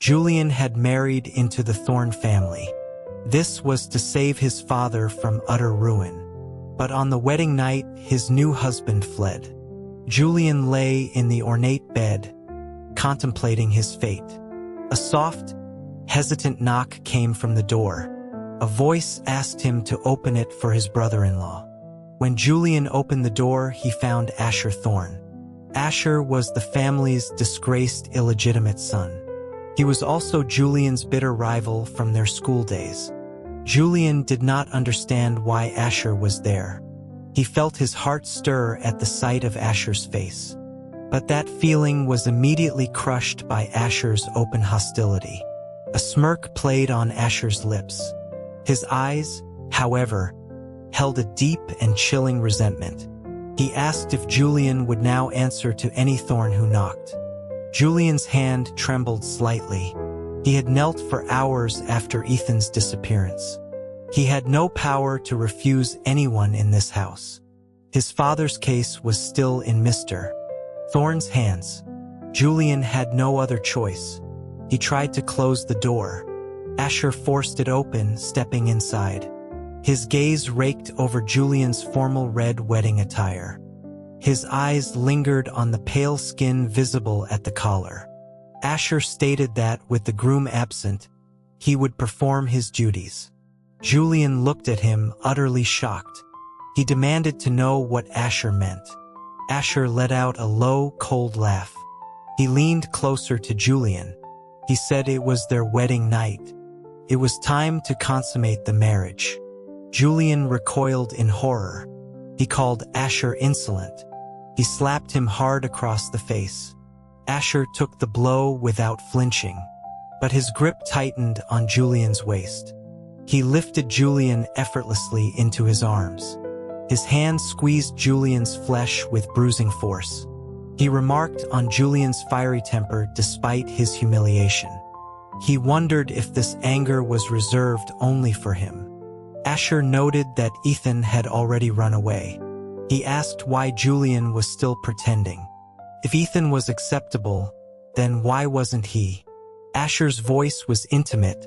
Julian had married into the Thorn family. This was to save his father from utter ruin. But on the wedding night, his new husband fled. Julian lay in the ornate bed, contemplating his fate. A soft, hesitant knock came from the door. A voice asked him to open it for his brother-in-law. When Julian opened the door, he found Asher Thorn. Asher was the family's disgraced illegitimate son. He was also Julian's bitter rival from their school days. Julian did not understand why Asher was there. He felt his heart stir at the sight of Asher's face. But that feeling was immediately crushed by Asher's open hostility. A smirk played on Asher's lips. His eyes, however, held a deep and chilling resentment. He asked if Julian would now answer to any Thorn who knocked. Julian's hand trembled slightly. He had knelt for hours after Ethan's disappearance. He had no power to refuse anyone in this house. His father's case was still in Mr. Thorn's hands. Julian had no other choice. He tried to close the door. Asher forced it open, stepping inside. His gaze raked over Julian's formal red wedding attire. His eyes lingered on the pale skin visible at the collar. Asher stated that, with the groom absent, he would perform his duties. Julian looked at him, utterly shocked. He demanded to know what Asher meant. Asher let out a low, cold laugh. He leaned closer to Julian. He said it was their wedding night. It was time to consummate the marriage. Julian recoiled in horror. He called Asher insolent. He slapped him hard across the face. Asher took the blow without flinching, but his grip tightened on Julian's waist. He lifted Julian effortlessly into his arms. His hand squeezed Julian's flesh with bruising force. He remarked on Julian's fiery temper despite his humiliation. He wondered if this anger was reserved only for him. Asher noted that Ethan had already run away. He asked why Julian was still pretending. If Ethan was acceptable, then why wasn't he? Asher's voice was intimate,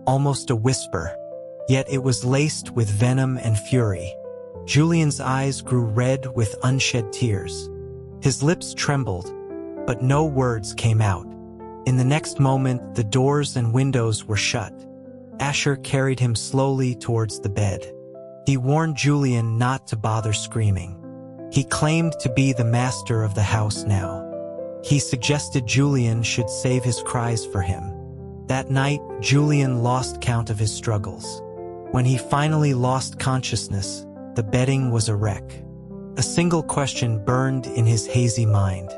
almost a whisper, yet it was laced with venom and fury. Julian's eyes grew red with unshed tears. His lips trembled, but no words came out. In the next moment, the doors and windows were shut. Asher carried him slowly towards the bed. He warned Julian not to bother screaming. He claimed to be the master of the house now. He suggested Julian should save his cries for him. That night, Julian lost count of his struggles. When he finally lost consciousness, the bedding was a wreck. A single question burned in his hazy mind.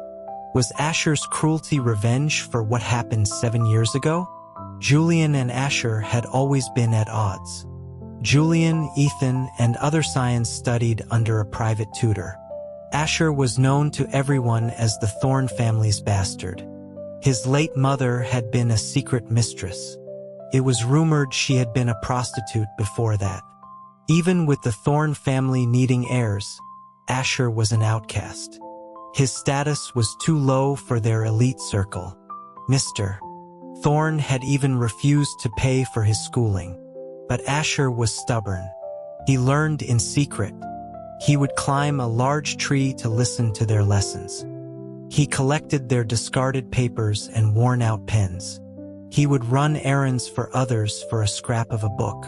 Was Asher's cruelty revenge for what happened 7 years ago? Julian and Asher had always been at odds. Julian, Ethan, and other scions studied under a private tutor. Asher was known to everyone as the Thorn family's bastard. His late mother had been a secret mistress. It was rumored she had been a prostitute before that. Even with the Thorn family needing heirs, Asher was an outcast. His status was too low for their elite circle. Mr. Thorn had even refused to pay for his schooling. But Asher was stubborn. He learned in secret. He would climb a large tree to listen to their lessons. He collected their discarded papers and worn-out pens. He would run errands for others for a scrap of a book.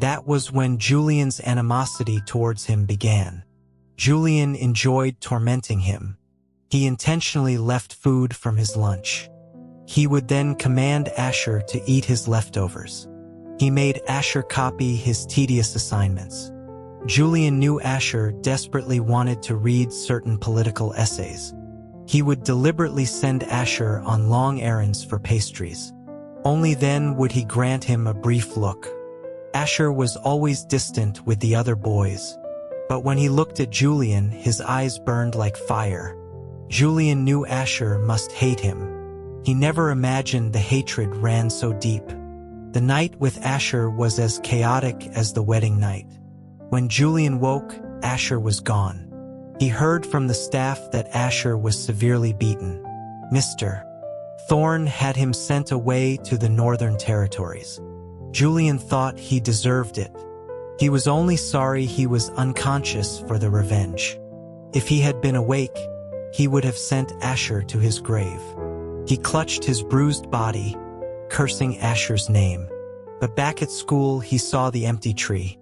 That was when Julian's animosity towards him began. Julian enjoyed tormenting him. He intentionally left food from his lunch. He would then command Asher to eat his leftovers. He made Asher copy his tedious assignments. Julian knew Asher desperately wanted to read certain political essays. He would deliberately send Asher on long errands for pastries. Only then would he grant him a brief look. Asher was always distant with the other boys. But when he looked at Julian, his eyes burned like fire. Julian knew Asher must hate him. He never imagined the hatred ran so deep. The night with Asher was as chaotic as the wedding night. When Julian woke, Asher was gone. He heard from the staff that Asher was severely beaten. Mr. Thorn had him sent away to the Northern Territories. Julian thought he deserved it. He was only sorry he was unconscious for the revenge. If he had been awake, he would have sent Asher to his grave. He clutched his bruised body, cursing Asher's name. But back at school, he saw the empty tree.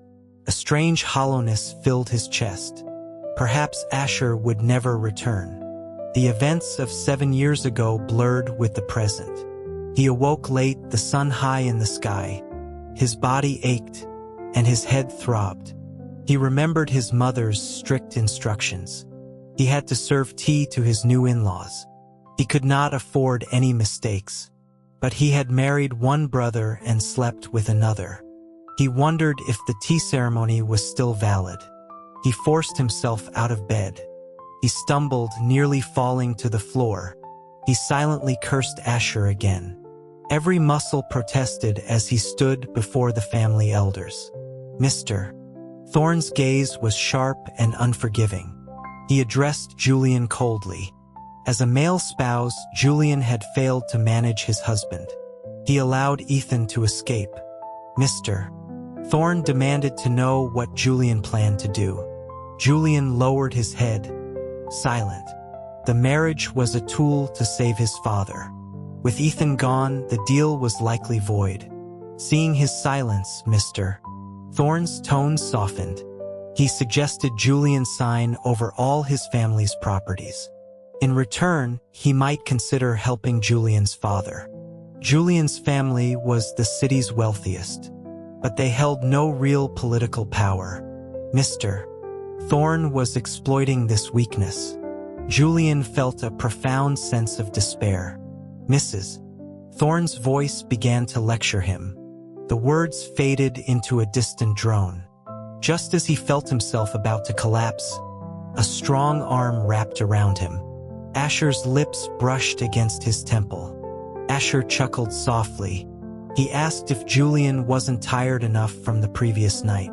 A strange hollowness filled his chest. Perhaps Asher would never return. The events of 7 years ago blurred with the present. He awoke late, the sun high in the sky. His body ached, and his head throbbed. He remembered his mother's strict instructions. He had to serve tea to his new in-laws. He could not afford any mistakes. But he had married one brother and slept with another. He wondered if the tea ceremony was still valid. He forced himself out of bed. He stumbled, nearly falling to the floor. He silently cursed Asher again. Every muscle protested as he stood before the family elders. Mr. Thorn's gaze was sharp and unforgiving. He addressed Julian coldly. As a male spouse, Julian had failed to manage his husband. He allowed Ethan to escape. Mr. Thorn demanded to know what Julian planned to do. Julian lowered his head, silent. The marriage was a tool to save his father. With Ethan gone, the deal was likely void. Seeing his silence, Mr. Thorn's tone softened. He suggested Julian sign over all his family's properties. In return, he might consider helping Julian's father. Julian's family was the city's wealthiest, but they held no real political power. Mr. Thorn was exploiting this weakness. Julian felt a profound sense of despair. Mrs. Thorn's voice began to lecture him. The words faded into a distant drone. Just as he felt himself about to collapse, a strong arm wrapped around him. Asher's lips brushed against his temple. Asher chuckled softly. He asked if Julian wasn't tired enough from the previous night.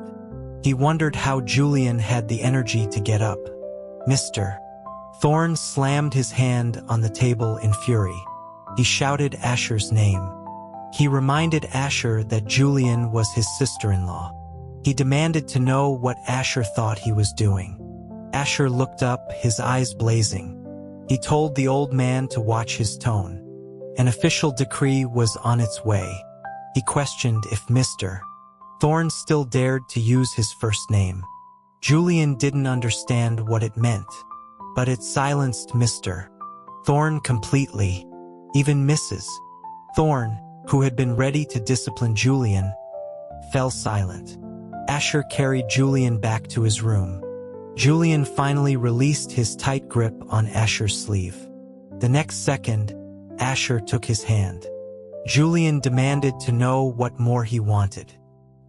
He wondered how Julian had the energy to get up. Mr. Thorn slammed his hand on the table in fury. He shouted Asher's name. He reminded Asher that Julian was his sister-in-law. He demanded to know what Asher thought he was doing. Asher looked up, his eyes blazing. He told the old man to watch his tone. An official decree was on its way. He questioned if Mr. Thorn still dared to use his first name. Julian didn't understand what it meant, but it silenced Mr. Thorn completely. Even Mrs. Thorn, who had been ready to discipline Julian, fell silent. Asher carried Julian back to his room. Julian finally released his tight grip on Asher's sleeve. The next second, Asher took his hand. Julian demanded to know what more he wanted.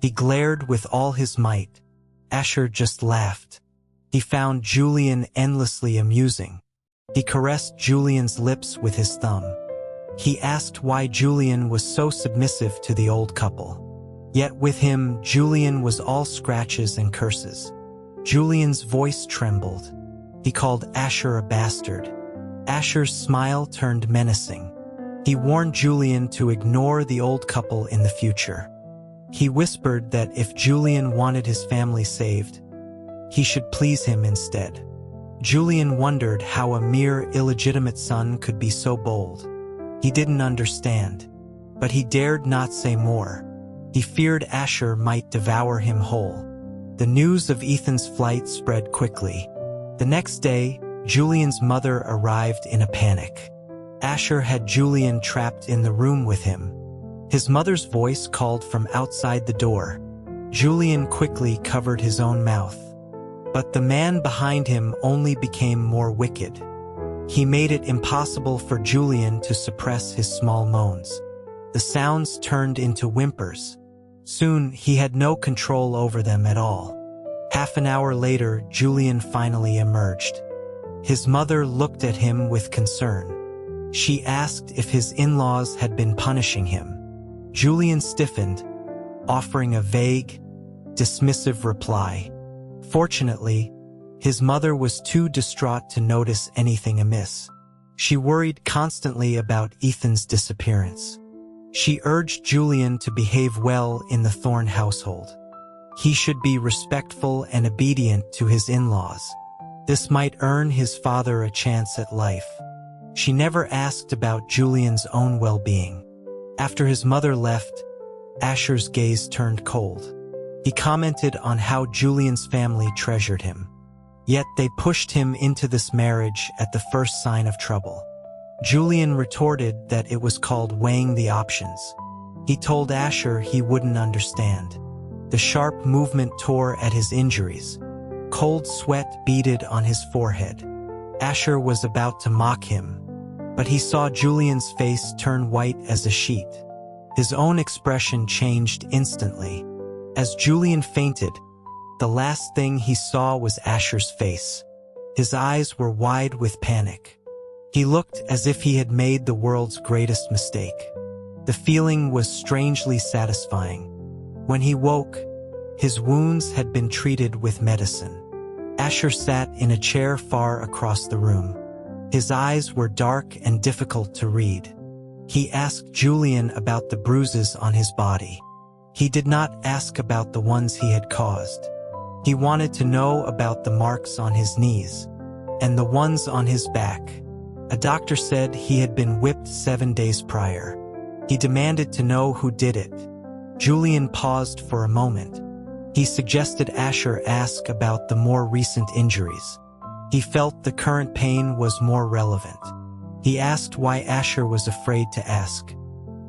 He glared with all his might. Asher just laughed. He found Julian endlessly amusing. He caressed Julian's lips with his thumb. He asked why Julian was so submissive to the old couple. Yet with him, Julian was all scratches and curses. Julian's voice trembled. He called Asher a bastard. Asher's smile turned menacing. He warned Julian to ignore the old couple in the future. He whispered that if Julian wanted his family saved, he should please him instead. Julian wondered how a mere illegitimate son could be so bold. He didn't understand, but he dared not say more. He feared Asher might devour him whole. The news of Ethan's flight spread quickly. The next day, Julian's mother arrived in a panic. Asher had Julian trapped in the room with him. His mother's voice called from outside the door. Julian quickly covered his own mouth. But the man behind him only became more wicked. He made it impossible for Julian to suppress his small moans. The sounds turned into whimpers. Soon, he had no control over them at all. Half an hour later, Julian finally emerged. His mother looked at him with concern. She asked if his in-laws had been punishing him. Julian stiffened, offering a vague, dismissive reply. Fortunately, his mother was too distraught to notice anything amiss. She worried constantly about Ethan's disappearance. She urged Julian to behave well in the Thorne household. He should be respectful and obedient to his in-laws. This might earn his father a chance at life. She never asked about Julian's own well-being. After his mother left, Asher's gaze turned cold. He commented on how Julian's family treasured him. Yet they pushed him into this marriage at the first sign of trouble. Julian retorted that it was called weighing the options. He told Asher he wouldn't understand. The sharp movement tore at his injuries. Cold sweat beaded on his forehead. Asher was about to mock him, but he saw Julian's face turn white as a sheet. His own expression changed instantly. As Julian fainted, the last thing he saw was Asher's face. His eyes were wide with panic. He looked as if he had made the world's greatest mistake. The feeling was strangely satisfying. When he woke, his wounds had been treated with medicine. Asher sat in a chair far across the room. His eyes were dark and difficult to read. He asked Julian about the bruises on his body. He did not ask about the ones he had caused. He wanted to know about the marks on his knees and the ones on his back. A doctor said he had been whipped 7 days prior. He demanded to know who did it. Julian paused for a moment. He suggested Asher ask about the more recent injuries. He felt the current pain was more relevant. He asked why Asher was afraid to ask.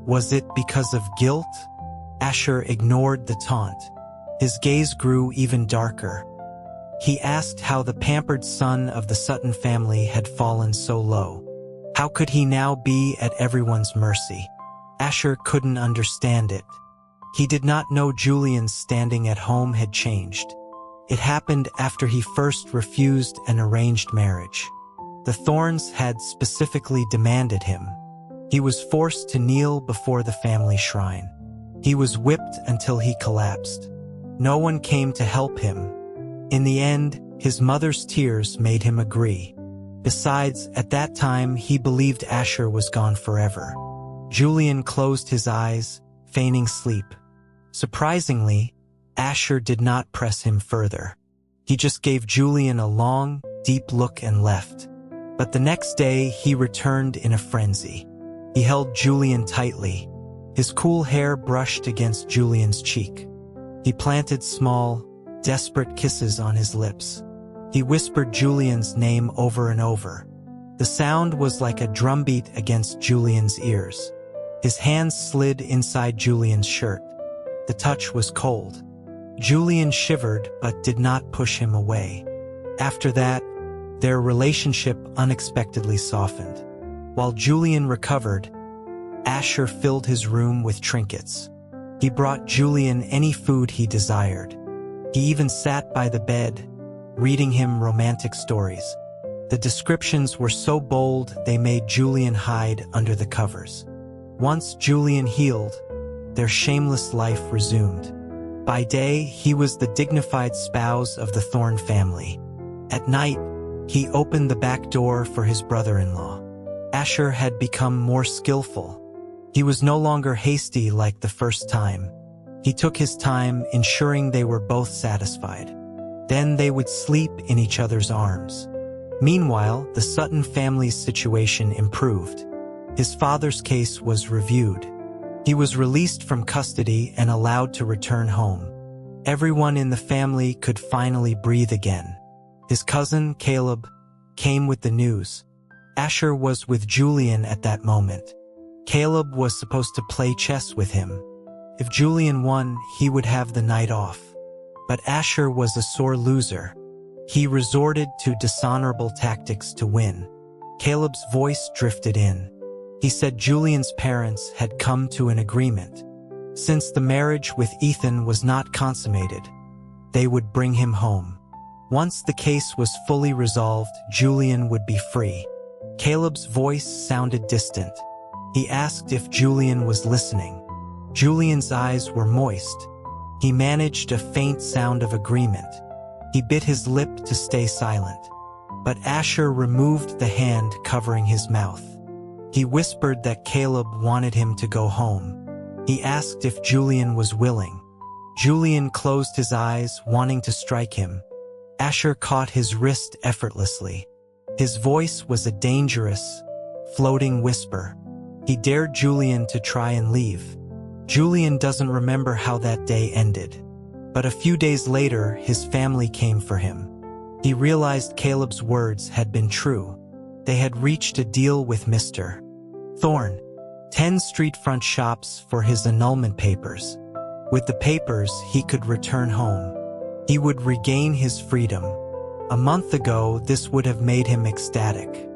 Was it because of guilt? Asher ignored the taunt. His gaze grew even darker. He asked how the pampered son of the Sutton family had fallen so low. How could he now be at everyone's mercy? Asher couldn't understand it. He did not know Julian's standing at home had changed. It happened after he first refused an arranged marriage. The Thornes had specifically demanded him. He was forced to kneel before the family shrine. He was whipped until he collapsed. No one came to help him. In the end, his mother's tears made him agree. Besides, at that time, he believed Asher was gone forever. Julian closed his eyes, feigning sleep. Surprisingly, Asher did not press him further. He just gave Julian a long, deep look and left. But the next day, he returned in a frenzy. He held Julian tightly. His cool hair brushed against Julian's cheek. He planted small, desperate kisses on his lips. He whispered Julian's name over and over. The sound was like a drumbeat against Julian's ears. His hands slid inside Julian's shirt. The touch was cold. Julian shivered but did not push him away. After that, their relationship unexpectedly softened. While Julian recovered, Asher filled his room with trinkets. He brought Julian any food he desired. He even sat by the bed, reading him romantic stories. The descriptions were so bold they made Julian hide under the covers. Once Julian healed, their shameless life resumed. By day, he was the dignified spouse of the Thorne family. At night, he opened the back door for his brother-in-law. Asher had become more skillful. He was no longer hasty like the first time. He took his time, ensuring they were both satisfied. Then they would sleep in each other's arms. Meanwhile, the Sutton family's situation improved. His father's case was reviewed. He was released from custody and allowed to return home. Everyone in the family could finally breathe again. His cousin, Caleb, came with the news. Asher was with Julian at that moment. Caleb was supposed to play chess with him. If Julian won, he would have the night off. But Asher was a sore loser. He resorted to dishonorable tactics to win. Caleb's voice drifted in. He said Julian's parents had come to an agreement. Since the marriage with Ethan was not consummated, they would bring him home. Once the case was fully resolved, Julian would be free. Caleb's voice sounded distant. He asked if Julian was listening. Julian's eyes were moist. He managed a faint sound of agreement. He bit his lip to stay silent. but Asher removed the hand covering his mouth. He whispered that Caleb wanted him to go home. He asked if Julian was willing. Julian closed his eyes, wanting to strike him. Asher caught his wrist effortlessly. His voice was a dangerous, floating whisper. He dared Julian to try and leave. Julian doesn't remember how that day ended. But a few days later, his family came for him. He realized Caleb's words had been true. They had reached a deal with Mr. Thorne. 10 street front shops for his annulment papers. With the papers, he could return home. He would regain his freedom. A month ago, this would have made him ecstatic.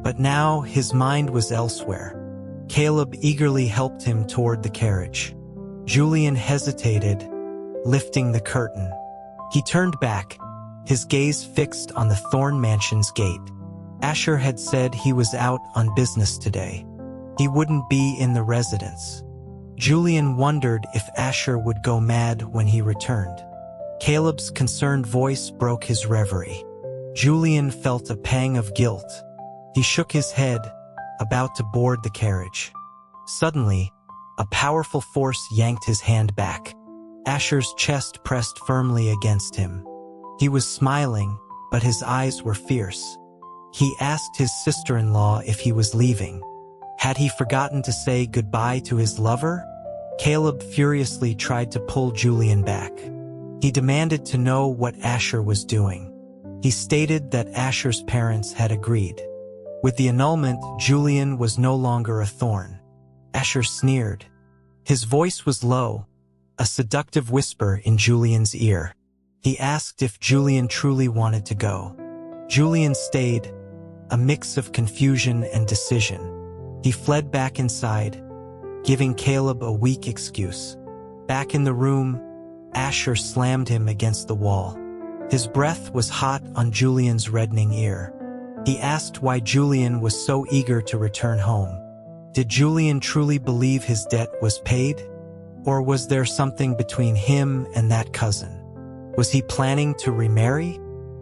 But now, his mind was elsewhere. Caleb eagerly helped him toward the carriage. Julian hesitated, lifting the curtain. He turned back, his gaze fixed on the Thorne mansion's gate. Asher had said he was out on business today. He wouldn't be in the residence. Julian wondered if Asher would go mad when he returned. Caleb's concerned voice broke his reverie. Julian felt a pang of guilt. He shook his head, about to board the carriage. Suddenly, a powerful force yanked his hand back. Asher's chest pressed firmly against him. He was smiling, but his eyes were fierce. He asked his sister-in-law if he was leaving. Had he forgotten to say goodbye to his lover? Caleb furiously tried to pull Julian back. He demanded to know what Asher was doing. He stated that Asher's parents had agreed. With the annulment, Julian was no longer a thorn. Asher sneered. His voice was low, a seductive whisper in Julian's ear. He asked if Julian truly wanted to go. Julian stayed, a mix of confusion and decision. He fled back inside, giving Caleb a weak excuse. Back in the room, Asher slammed him against the wall. His breath was hot on Julian's reddening ear. He asked why Julian was so eager to return home. Did Julian truly believe his debt was paid? Or was there something between him and that cousin? Was he planning to remarry?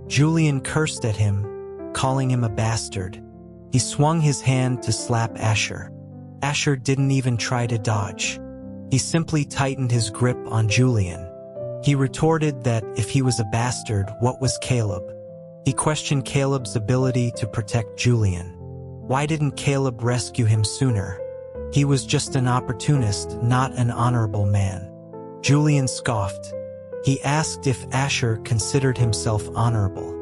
Julian cursed at him, calling him a bastard. He swung his hand to slap Asher. Asher didn't even try to dodge. He simply tightened his grip on Julian. He retorted that if he was a bastard, what was Caleb? He questioned Caleb's ability to protect Julian. Why didn't Caleb rescue him sooner? He was just an opportunist, not an honorable man. Julian scoffed. He asked if Asher considered himself honorable.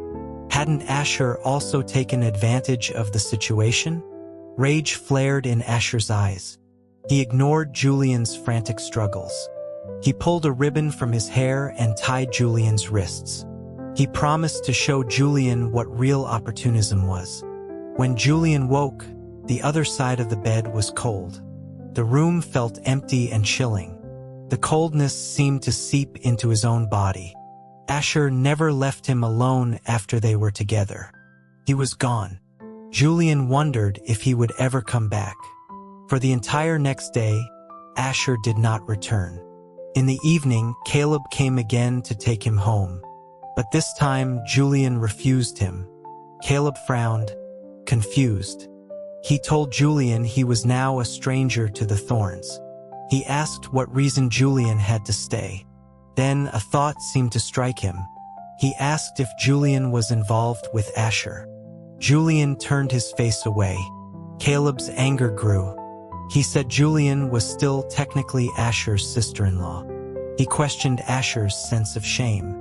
Hadn't Asher also taken advantage of the situation? Rage flared in Asher's eyes. He ignored Julian's frantic struggles. He pulled a ribbon from his hair and tied Julian's wrists. He promised to show Julian what real opportunism was. When Julian woke, the other side of the bed was cold. The room felt empty and chilling. The coldness seemed to seep into his own body. Asher never left him alone after they were together. He was gone. Julian wondered if he would ever come back. For the entire next day, Asher did not return. In the evening, Caleb came again to take him home. But this time, Julian refused him. Caleb frowned, confused. He told Julian he was now a stranger to the Thorns. He asked what reason Julian had to stay. Then a thought seemed to strike him. He asked if Julian was involved with Asher. Julian turned his face away. Caleb's anger grew. He said Julian was still technically Asher's sister-in-law. He questioned Asher's sense of shame.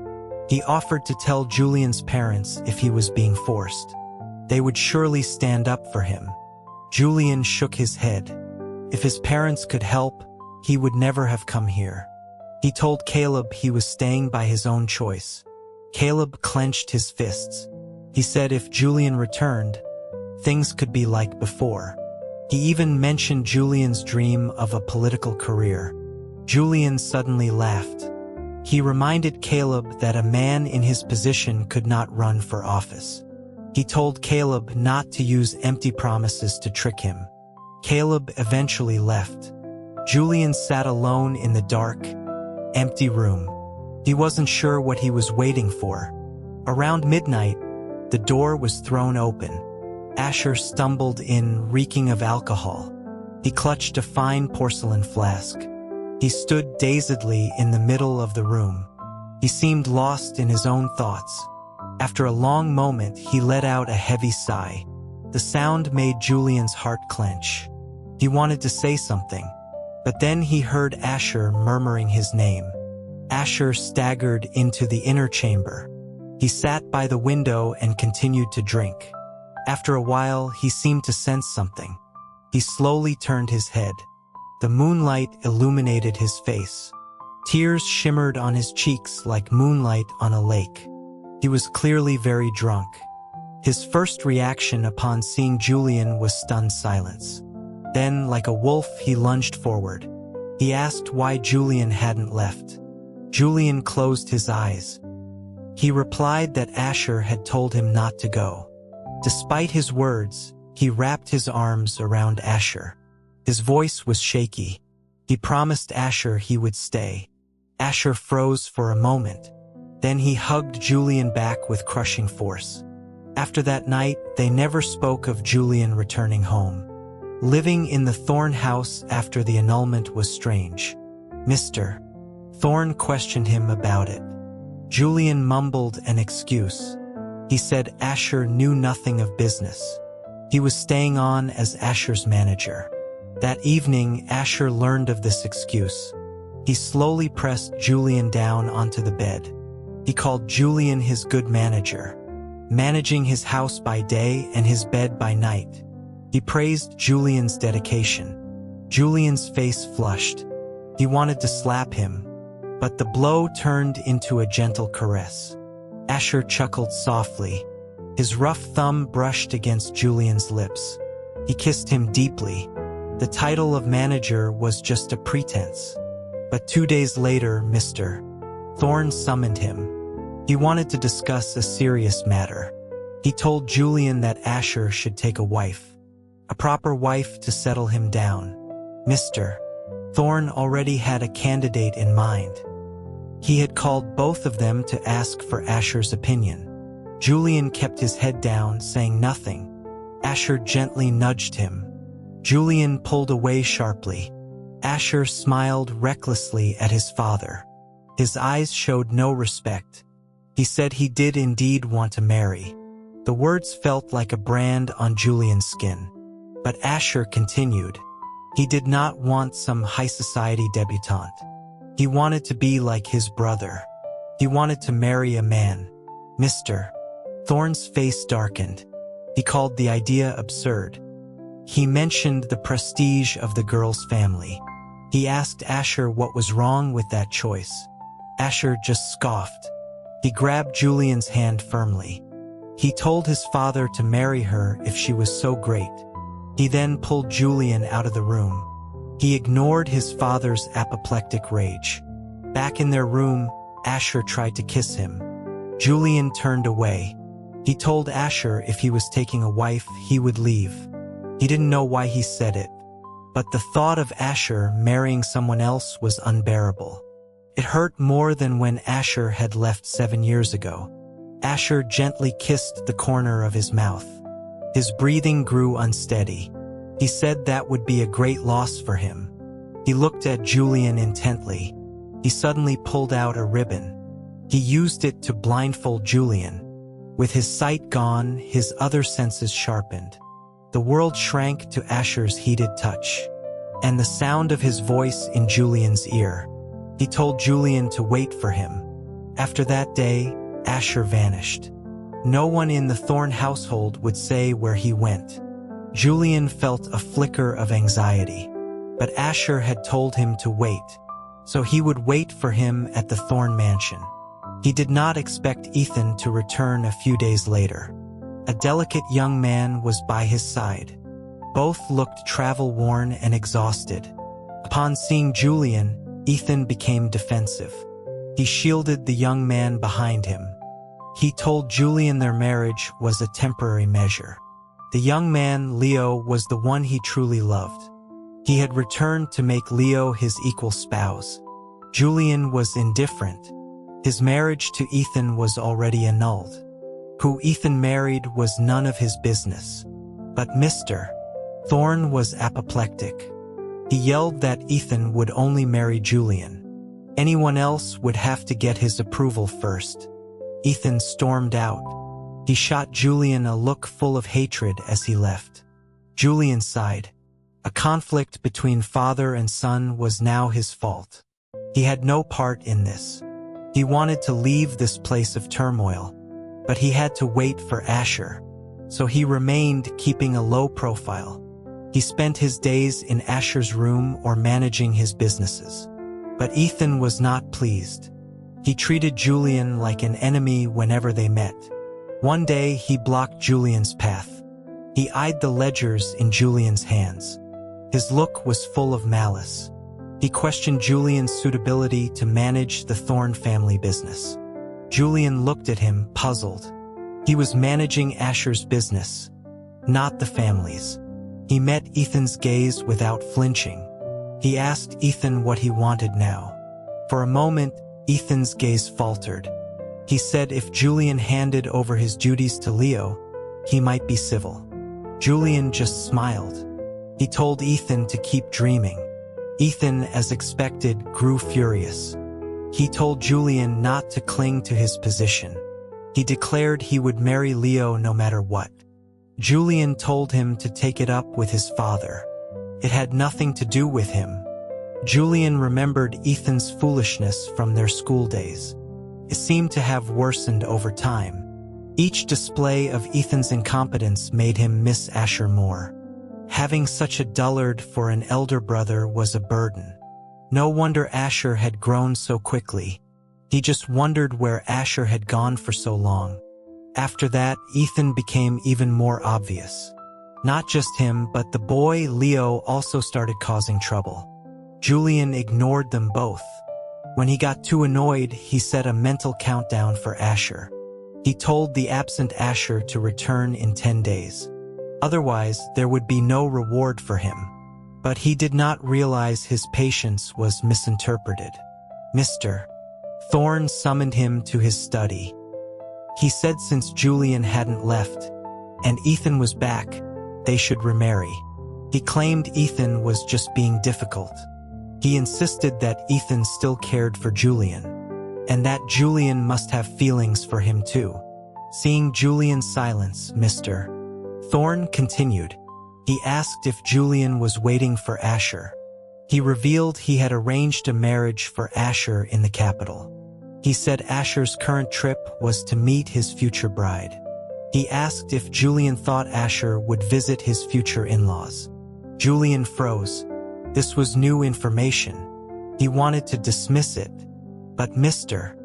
He offered to tell Julian's parents if he was being forced. They would surely stand up for him. Julian shook his head. If his parents could help, he would never have come here. He told Caleb he was staying by his own choice. Caleb clenched his fists. He said if Julian returned, things could be like before. He even mentioned Julian's dream of a political career. Julian suddenly laughed. He reminded Caleb that a man in his position could not run for office. He told Caleb not to use empty promises to trick him. Caleb eventually left. Julian sat alone in the dark, empty room. He wasn't sure what he was waiting for. Around midnight, The door was thrown open. Asher stumbled in, reeking of alcohol. He clutched a fine porcelain flask. He stood dazedly in the middle of the room. He seemed lost in his own thoughts. After a long moment, he let out a heavy sigh. The sound made Julian's heart clench. He wanted to say something, but then he heard Asher murmuring his name. Asher staggered into the inner chamber. He sat by the window and continued to drink. After a while, he seemed to sense something. He slowly turned his head. The moonlight illuminated his face. Tears shimmered on his cheeks like moonlight on a lake. He was clearly very drunk. His first reaction upon seeing Julian was stunned silence. Then, like a wolf, he lunged forward. He asked why Julian hadn't left. Julian closed his eyes. He replied that Asher had told him not to go. Despite his words, he wrapped his arms around Asher. His voice was shaky. He promised Asher he would stay. Asher froze for a moment. Then he hugged Julian back with crushing force. After that night, they never spoke of Julian returning home. Living in the Thorne house after the annulment was strange. Mr. Thorne questioned him about it. Julian mumbled an excuse. He said Asher knew nothing of business. He was staying on as Asher's manager. That evening, Asher learned of this excuse. He slowly pressed Julian down onto the bed. He called Julian his good manager, managing his house by day and his bed by night. He praised Julian's dedication. Julian's face flushed. He wanted to slap him, but the blow turned into a gentle caress. Asher chuckled softly. His rough thumb brushed against Julian's lips. He kissed him deeply. The title of manager was just a pretense. But 2 days later, Mr. Thorne summoned him. He wanted to discuss a serious matter. He told Julian that Asher should take a wife. A proper wife to settle him down. Mr. Thorne already had a candidate in mind. He had called both of them to ask for Asher's opinion. Julian kept his head down, saying nothing. Asher gently nudged him. Julian pulled away sharply. Asher smiled recklessly at his father. His eyes showed no respect. He said he did indeed want to marry. The words felt like a brand on Julian's skin. But Asher continued. He did not want some high society debutante. He wanted to be like his brother. He wanted to marry a man. Mr. Thorne's face darkened. He called the idea absurd. He mentioned the prestige of the girl's family. He asked Asher what was wrong with that choice. Asher just scoffed. He grabbed Julian's hand firmly. He told his father to marry her if she was so great. He then pulled Julian out of the room. He ignored his father's apoplectic rage. Back in their room, Asher tried to kiss him. Julian turned away. He told Asher if he was taking a wife, he would leave. He didn't know why he said it, but the thought of Asher marrying someone else was unbearable. It hurt more than when Asher had left 7 years ago. Asher gently kissed the corner of his mouth. His breathing grew unsteady. He said that would be a great loss for him. He looked at Julian intently. He suddenly pulled out a ribbon. He used it to blindfold Julian. With his sight gone, his other senses sharpened. The world shrank to Asher's heated touch, and the sound of his voice in Julian's ear. He told Julian to wait for him. After that day, Asher vanished. No one in the Thorne household would say where he went. Julian felt a flicker of anxiety, but Asher had told him to wait, so he would wait for him at the Thorne mansion. He did not expect Ethan to return a few days later. A delicate young man was by his side. Both looked travel-worn and exhausted. Upon seeing Julian, Ethan became defensive. He shielded the young man behind him. He told Julian their marriage was a temporary measure. The young man, Leo, was the one he truly loved. He had returned to make Leo his equal spouse. Julian was indifferent. His marriage to Ethan was already annulled. Who Ethan married was none of his business. But Mr. Thorne was apoplectic. He yelled that Ethan would only marry Julian. Anyone else would have to get his approval first. Ethan stormed out. He shot Julian a look full of hatred as he left. Julian sighed. A conflict between father and son was now his fault. He had no part in this. He wanted to leave this place of turmoil, but he had to wait for Asher. So he remained, keeping a low profile. He spent his days in Asher's room or managing his businesses. But Ethan was not pleased. He treated Julian like an enemy whenever they met. One day he blocked Julian's path. He eyed the ledgers in Julian's hands. His look was full of malice. He questioned Julian's suitability to manage the Thorne family business. Julian looked at him, puzzled. He was managing Asher's business, not the family's. He met Ethan's gaze without flinching. He asked Ethan what he wanted now. For a moment, Ethan's gaze faltered. He said if Julian handed over his duties to Leo, he might be civil. Julian just smiled. He told Ethan to keep dreaming. Ethan, as expected, grew furious. He told Julian not to cling to his position. He declared he would marry Leo no matter what. Julian told him to take it up with his father. It had nothing to do with him. Julian remembered Ethan's foolishness from their school days. It seemed to have worsened over time. Each display of Ethan's incompetence made him miss Asher more. Having such a dullard for an elder brother was a burden. No wonder Asher had grown so quickly. He just wondered where Asher had gone for so long. After that, Ethan became even more obvious. Not just him, but the boy Leo also started causing trouble. Julian ignored them both. When he got too annoyed, he set a mental countdown for Asher. He told the absent Asher to return in 10 days. Otherwise, there would be no reward for him. But he did not realize his patience was misinterpreted. Mr. Thorne summoned him to his study. He said since Julian hadn't left, and Ethan was back, they should remarry. He claimed Ethan was just being difficult. He insisted that Ethan still cared for Julian, and that Julian must have feelings for him too. Seeing Julian's silence, Mr. Thorne continued. He asked if Julian was waiting for Asher. He revealed he had arranged a marriage for Asher in the capital. He said Asher's current trip was to meet his future bride. He asked if Julian thought Asher would visit his future in-laws. Julian froze. This was new information. He wanted to dismiss it, but Mr.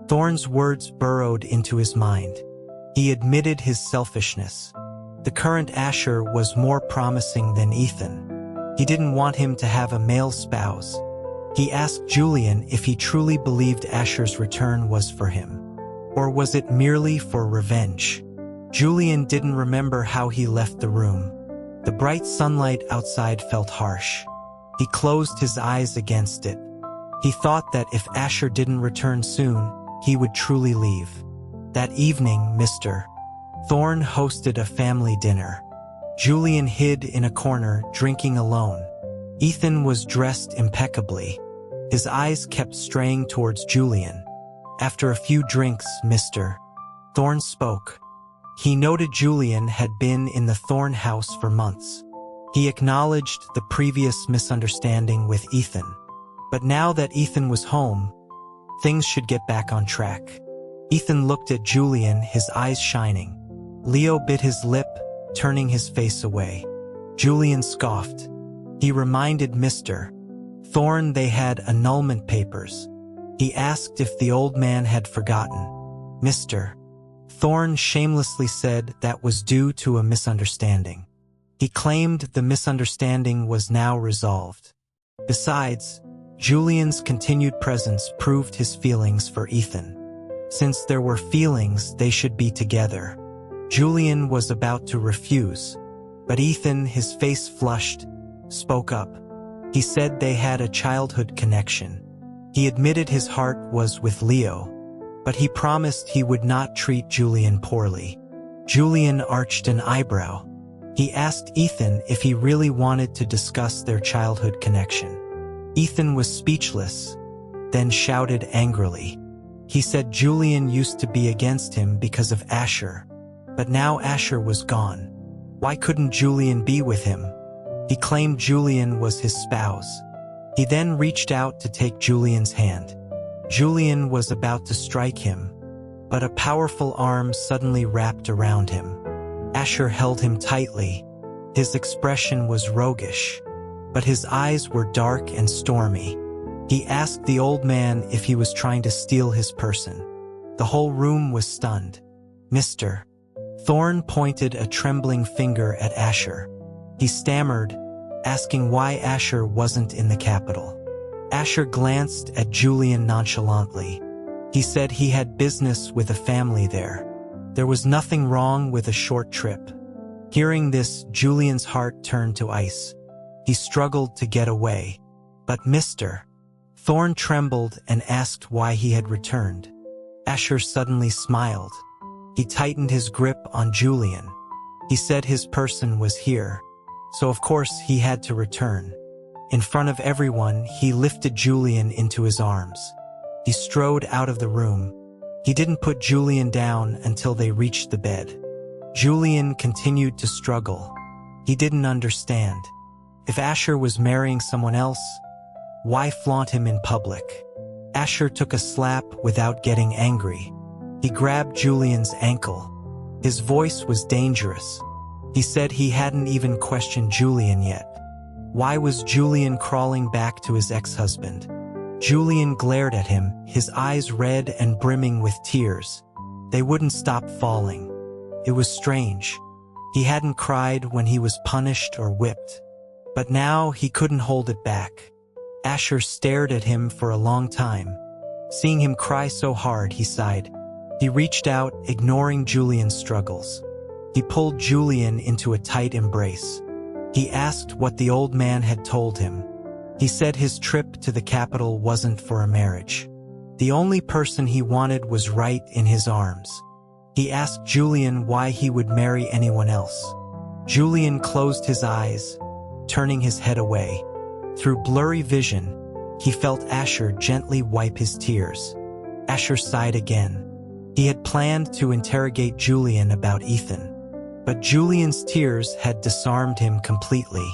Thorne's words burrowed into his mind. He admitted his selfishness. The current Asher was more promising than Ethan. He didn't want him to have a male spouse. He asked Julian if he truly believed Asher's return was for him, or was it merely for revenge? Julian didn't remember how he left the room. The bright sunlight outside felt harsh. He closed his eyes against it. He thought that if Asher didn't return soon, he would truly leave. That evening, Mr. Thorne hosted a family dinner. Julian hid in a corner, drinking alone. Ethan was dressed impeccably. His eyes kept straying towards Julian. After a few drinks, Mr. Thorne spoke. He noted Julian had been in the Thorne house for months. He acknowledged the previous misunderstanding with Ethan. But now that Ethan was home, things should get back on track. Ethan looked at Julian, his eyes shining. Leo bit his lip, turning his face away. Julian scoffed. He reminded Mr. Thorne they had annulment papers. He asked if the old man had forgotten. Mr. Thorne shamelessly said that was due to a misunderstanding. He claimed the misunderstanding was now resolved. Besides, Julian's continued presence proved his feelings for Ethan. Since there were feelings, they should be together. Julian was about to refuse, but Ethan, his face flushed, spoke up. He said they had a childhood connection. He admitted his heart was with Leo. but he promised he would not treat Julian poorly. Julian arched an eyebrow. He asked Ethan if he really wanted to discuss their childhood connection. Ethan was speechless, then shouted angrily. He said Julian used to be against him because of Asher, but now Asher was gone. Why couldn't Julian be with him? He claimed Julian was his spouse. He then reached out to take Julian's hand. Julian was about to strike him, but a powerful arm suddenly wrapped around him. Asher held him tightly. His expression was roguish, but his eyes were dark and stormy. He asked the old man if he was trying to steal his person. The whole room was stunned. Mr. Thorne pointed a trembling finger at Asher. He stammered, asking why Asher wasn't in the capital. Asher glanced at Julian nonchalantly. He said he had business with a family there. There was nothing wrong with a short trip. Hearing this, Julian's heart turned to ice. He struggled to get away. But Mr. Thorne trembled and asked why he had returned. Asher suddenly smiled. He tightened his grip on Julian. He said his person was here, so of course he had to return. In front of everyone, he lifted Julian into his arms. He strode out of the room. He didn't put Julian down until they reached the bed. Julian continued to struggle. He didn't understand. If Asher was marrying someone else, why flaunt him in public? Asher took a slap without getting angry. He grabbed Julian's ankle. His voice was dangerous. He said he hadn't even questioned Julian yet. Why was Julian crawling back to his ex-husband? Julian glared at him, his eyes red and brimming with tears. They wouldn't stop falling. It was strange. He hadn't cried when he was punished or whipped. But now he couldn't hold it back. Asher stared at him for a long time. Seeing him cry so hard, he sighed. He reached out, ignoring Julian's struggles. He pulled Julian into a tight embrace. He asked what the old man had told him. He said his trip to the capital wasn't for a marriage. The only person he wanted was right in his arms. He asked Julian why he would marry anyone else. Julian closed his eyes, turning his head away. Through blurry vision, he felt Asher gently wipe his tears. Asher sighed again. He had planned to interrogate Julian about Ethan, but Julian's tears had disarmed him completely.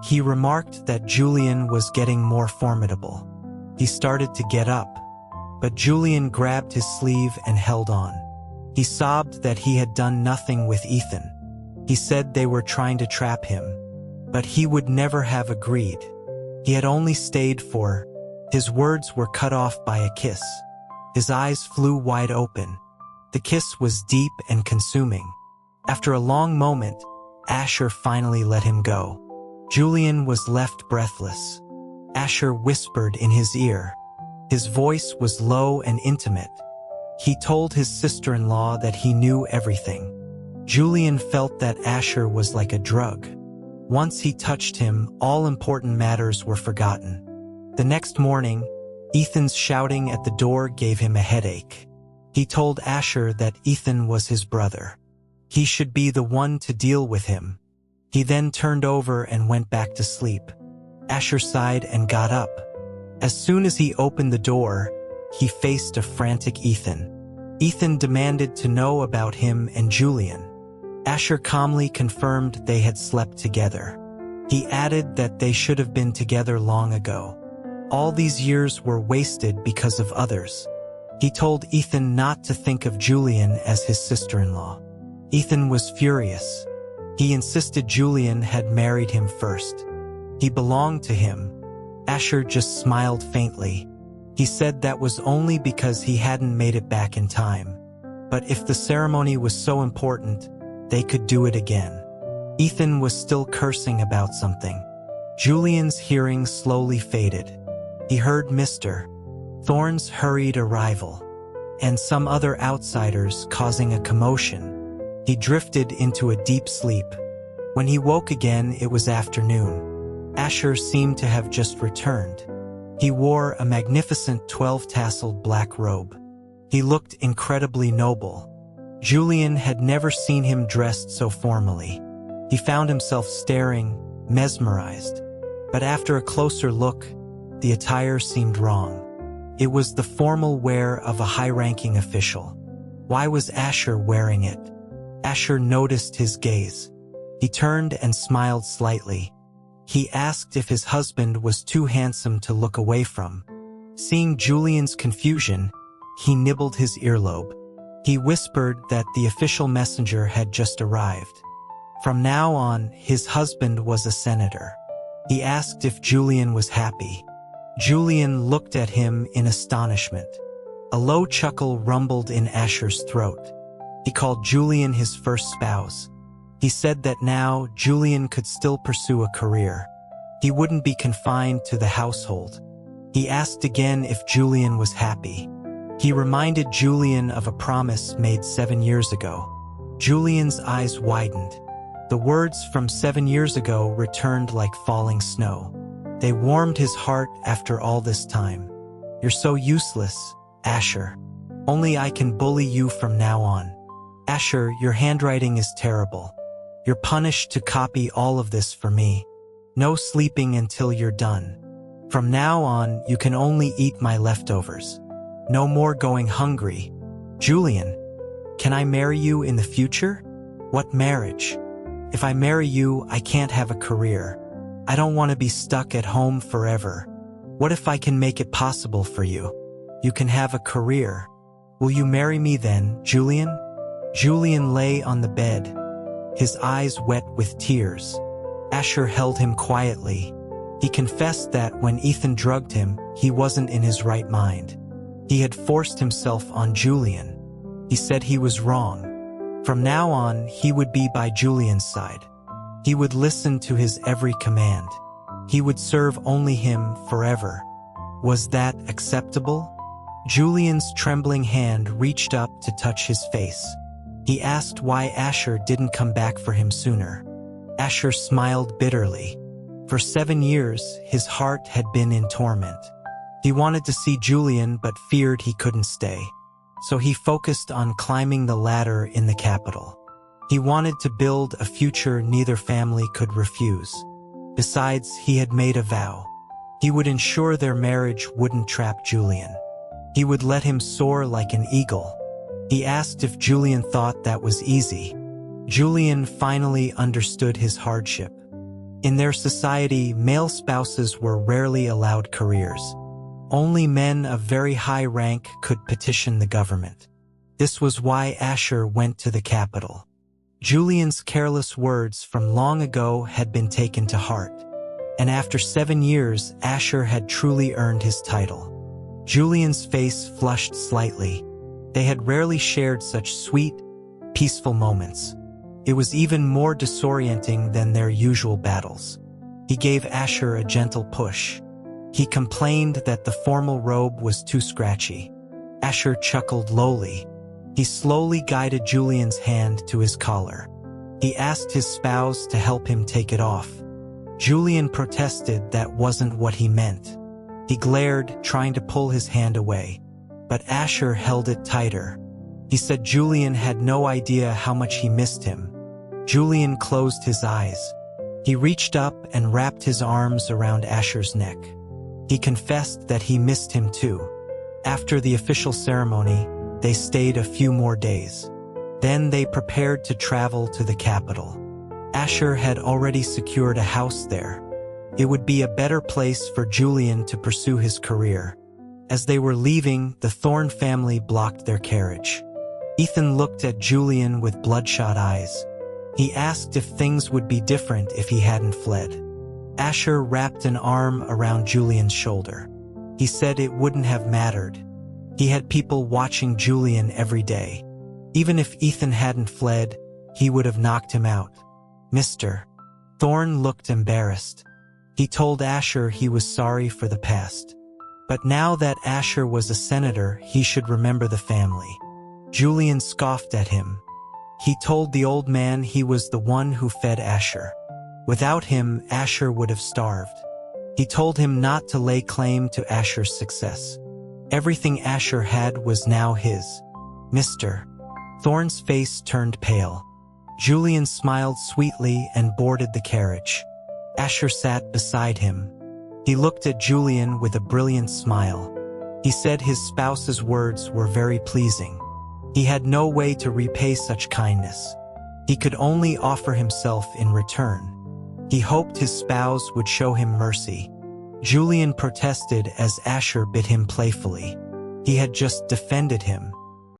He remarked that Julian was getting more formidable. He started to get up, but Julian grabbed his sleeve and held on. He sobbed that he had done nothing with Ethan. He said they were trying to trap him, but he would never have agreed. He had only stayed for... His words were cut off by a kiss. His eyes flew wide open. The kiss was deep and consuming. After a long moment, Asher finally let him go. Julian was left breathless. Asher whispered in his ear. His voice was low and intimate. He told his sister-in-law that he knew everything. Julian felt that Asher was like a drug. Once he touched him, all important matters were forgotten. The next morning, Ethan's shouting at the door gave him a headache. He told Asher that Ethan was his brother. He should be the one to deal with him. He then turned over and went back to sleep. Asher sighed and got up. As soon as he opened the door, he faced a frantic Ethan. Ethan demanded to know about him and Julian. Asher calmly confirmed they had slept together. He added that they should have been together long ago. All these years were wasted because of others. He told Ethan not to think of Julian as his sister-in-law. Ethan was furious. He insisted Julian had married him first. He belonged to him. Asher just smiled faintly. He said that was only because he hadn't made it back in time. But if the ceremony was so important, they could do it again. Ethan was still cursing about something. Julian's hearing slowly faded. He heard Mr. Thorne's hurried arrival, and some other outsiders causing a commotion. He drifted into a deep sleep. When he woke again, it was afternoon. Asher seemed to have just returned. He wore a magnificent 12-tasseled black robe. He looked incredibly noble. Julian had never seen him dressed so formally. He found himself staring, mesmerized. But after a closer look, the attire seemed wrong. It was the formal wear of a high-ranking official. Why was Asher wearing it? Asher noticed his gaze. He turned and smiled slightly. He asked if his husband was too handsome to look away from. Seeing Julian's confusion, he nibbled his earlobe. He whispered that the official messenger had just arrived. From now on, his husband was a senator. He asked if Julian was happy. Julian looked at him in astonishment. A low chuckle rumbled in Asher's throat. He called Julian his first spouse. He said that now Julian could still pursue a career. He wouldn't be confined to the household. He asked again if Julian was happy. He reminded Julian of a promise made 7 years ago. Julian's eyes widened. The words from 7 years ago returned like falling snow. They warmed his heart after all this time. You're so useless, Asher. Only I can bully you from now on. Asher, your handwriting is terrible. You're punished to copy all of this for me. No sleeping until you're done. From now on, you can only eat my leftovers. No more going hungry. Julian, can I marry you in the future? What marriage? If I marry you, I can't have a career. I don't want to be stuck at home forever. What if I can make it possible for you? You can have a career. Will you marry me then, Julian? Julian lay on the bed, his eyes wet with tears. Asher held him quietly. He confessed that when Ethan drugged him, he wasn't in his right mind. He had forced himself on Julian. He said he was wrong. From now on, he would be by Julian's side. He would listen to his every command. He would serve only him forever. Was that acceptable? Julian's trembling hand reached up to touch his face. He asked why Asher didn't come back for him sooner. Asher smiled bitterly. For 7 years, his heart had been in torment. He wanted to see Julian but feared he couldn't stay. So he focused on climbing the ladder in the capital. He wanted to build a future neither family could refuse. Besides, he had made a vow. He would ensure their marriage wouldn't trap Julian. He would let him soar like an eagle. He asked if Julian thought that was easy. Julian finally understood his hardship. In their society, male spouses were rarely allowed careers. Only men of very high rank could petition the government. This was why Asher went to the capital. Julian's careless words from long ago had been taken to heart. And after 7 years, Asher had truly earned his title. Julian's face flushed slightly. They had rarely shared such sweet, peaceful moments. It was even more disorienting than their usual battles. He gave Asher a gentle push. He complained that the formal robe was too scratchy. Asher chuckled lowly. He slowly guided Julian's hand to his collar. He asked his spouse to help him take it off. Julian protested that wasn't what he meant. He glared, trying to pull his hand away. But Asher held it tighter. He said Julian had no idea how much he missed him. Julian closed his eyes. He reached up and wrapped his arms around Asher's neck. He confessed that he missed him too. After the official ceremony, they stayed a few more days. Then they prepared to travel to the capital. Asher had already secured a house there. It would be a better place for Julian to pursue his career. As they were leaving, the Thorne family blocked their carriage. Ethan looked at Julian with bloodshot eyes. He asked if things would be different if he hadn't fled. Asher wrapped an arm around Julian's shoulder. He said it wouldn't have mattered. He had people watching Julian every day. Even if Ethan hadn't fled, he would have knocked him out. Mr. Thorne looked embarrassed. He told Asher he was sorry for the past. But now that Asher was a senator, he should remember the family. Julian scoffed at him. He told the old man he was the one who fed Asher. Without him, Asher would have starved. He told him not to lay claim to Asher's success. Everything Asher had was now his. Mr. Thorne's face turned pale. Julian smiled sweetly and boarded the carriage. Asher sat beside him. He looked at Julian with a brilliant smile. He said his spouse's words were very pleasing. He had no way to repay such kindness. He could only offer himself in return. He hoped his spouse would show him mercy. Julian protested as Asher bit him playfully. He had just defended him.